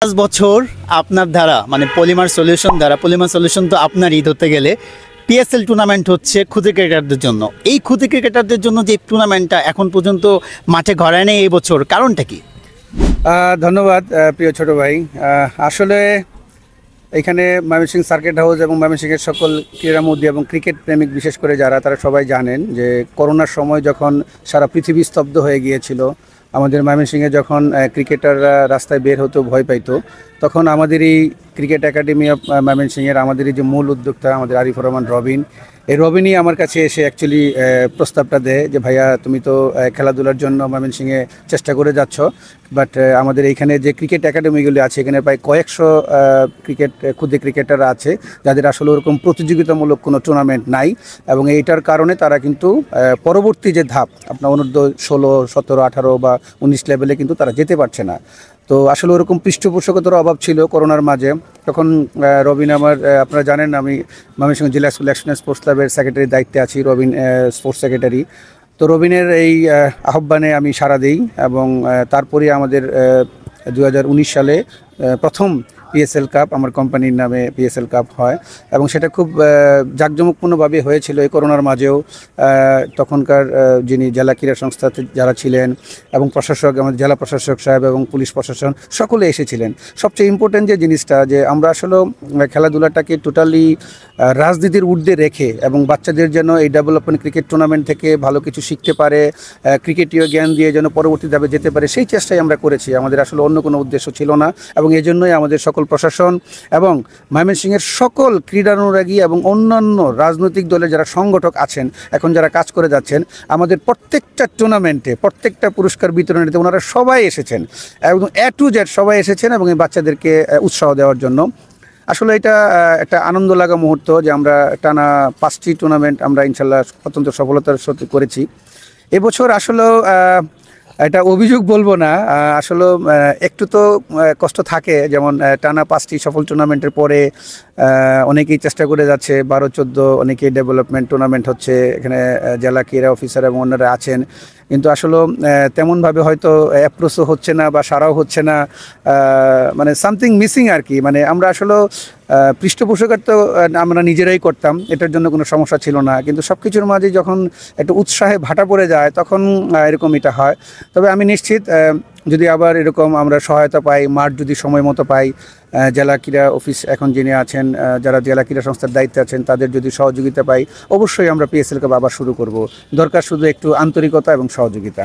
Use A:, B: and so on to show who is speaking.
A: 5 বছর আপনার দ্বারা মানে পলিমার সলিউশন তো আপনারই ধরতে গেলে পিএসএল টুর্নামেন্ট হচ্ছে ক্ষুদে ক্রিকেটারদের জন্য। এই ক্ষুদে ক্রিকেটারদের জন্য যে টুর্নামেন্টটা এখন পর্যন্ত মাঠে গড়ায় নেই এই বছর, কারণটা কি?
B: ধন্যবাদ প্রিয় ছোট ভাই। আসলে এখানে ময়মনসিংহ সার্কিট হাউস এবং ময়মনসিংহের সকল ক্রীড়ামোদী এবং ক্রিকেট প্রেমিক বিশেষ করে যারা, তারা সবাই জানেন যে করোনার সময় যখন সারা পৃথিবী স্তব্ধ হয়ে গিয়েছিল, আমাদের ময়মনসিংহে যখন ক্রিকেটাররা রাস্তায় বের হতো ভয় পাইতো, তখন আমাদের এই ক্রিকেট একাডেমি অফ ময়মনসিংহের আমাদের এই যে মূল উদ্যোক্তা আমাদের আরিফুর রহমান রবিন, এই রবিনই আমার কাছে এসে অ্যাকচুয়ালি প্রস্তাবটা দেয় যে ভাইয়া তুমি তো খেলাধুলার জন্য ময়মনসিংহে চেষ্টা করে যাচ্ছ, বাট আমাদের এইখানে যে ক্রিকেট একাডেমিগুলি আছে এখানে প্রায় কয়েকশো ক্ষুদে ক্রিকেটার আছে যাদের আসলে ওরকম প্রতিযোগিতামূলক কোনো টুর্নামেন্ট নাই, এবং এইটার কারণে তারা কিন্তু পরবর্তী যে ধাপ আপনার অনূর্ধ্ব 16, 17, 18 বা 19 লেভেলে কিন্তু তারা যেতে পারছে না। তো আসলে ওরকম পৃষ্ঠপোষকতার অভাব ছিল করোনার মাঝে। তখন রবিন আপনারা জানেন আমি ময়মনসিংহ জেলা স্কুল অ্যাকশন স্পোর্টস ক্লাবের সেক্রেটারির দায়িত্বে আছি, রবিন স্পোর্টস সেক্রেটারি। তো রবিনের এই আহ্বানে আমি সাড়া দিই এবং তারপরে আমাদের 2019 সালে প্রথম পিএসএল কাপ আমার কোম্পানির নামে পিএসএল কাপ হয়, এবং সেটা খুব জাঁকজমকপূর্ণভাবে হয়েছিল এই করোনার মাঝেও। তখনকার যিনি জেলা ক্রীড়া সংস্থাতে যারা ছিলেন এবং প্রশাসক, আমাদের জেলা প্রশাসক সাহেব এবং পুলিশ প্রশাসন সকলে এসেছিলেন। সবচেয়ে ইম্পর্টেন্ট যে জিনিসটা, যে আমরা আসলে খেলাধুলাটাকে টোটালি রাজনীতির ঊর্ধ্বে রেখে এবং বাচ্চাদের যেন এই ডেভেলপমেন্ট ক্রিকেট টুর্নামেন্ট থেকে ভালো কিছু শিখতে পারে, ক্রিকেটীয় জ্ঞান দিয়ে যেন পরবর্তী ধাপে যেতে পারে, সেই চেষ্টাই আমরা করেছি। আমাদের আসলে অন্য কোনো উদ্দেশ্য ছিল না, এবং এই জন্যই আমাদের সকল প্রশাসন এবং ময়মনসিংহের সকল ক্রীড়ানুরাগী এবং অন্যান্য রাজনৈতিক দলের যারা সংগঠক আছেন, এখন যারা কাজ করে যাচ্ছেন, আমাদের প্রত্যেকটা টুর্নামেন্টে প্রত্যেকটা পুরস্কার বিতরণীতে ওনারা সবাই এসেছেন, এবং A to Z সবাই এসেছেন এবং এই বাচ্চাদেরকে উৎসাহ দেওয়ার জন্য। আসলে এটা একটা আনন্দ লাগা মুহূর্ত যে আমরা টানা 5টি টুর্নামেন্ট আমরা ইনশাল্লাহ অত্যন্ত সফলতার সাথে করেছি। এবছর আসলেও এটা অভিযোগ বলবো না, আসলে একটু তো কষ্ট থাকে, যেমন টানা 5টি সফল টুর্নামেন্টের পরে অনেকেই চেষ্টা করে যাচ্ছে, 12-14 অনেকেই ডেভেলপমেন্ট টুর্নামেন্ট হচ্ছে, এখানে জেলা ক্রীড়া অফিসার এবং অন্যরা আছেন, কিন্তু আসলে তেমনভাবে হয়তো অ্যাপ্রোচও হচ্ছে না বা সারাও হচ্ছে না, মানে সামথিং মিসিং আর কি। মানে আমরা আসলে পৃষ্ঠপোষকতা তো আমরা নিজেরাই করতাম, এটার জন্য কোনো সমস্যা ছিল না, কিন্তু সব কিছুর মাঝে যখন একটা উৎসাহে ভাটা পড়ে যায় তখন এরকম এটা হয়। তবে আমি নিশ্চিত যদি আবার এরকম আমরা সহায়তা পাই, মাঠ যদি সময় মতো পাই, জেলা ক্রীড়া অফিস এখন যিনি আছেন, যারা জেলা ক্রীড়া সংস্থার দায়িত্বে আছেন, তাদের যদি সহযোগিতা পাই, অবশ্যই আমরা পিএসএল কাপ আবার শুরু করব। দরকার শুধু একটু আন্তরিকতা এবং সহযোগিতা।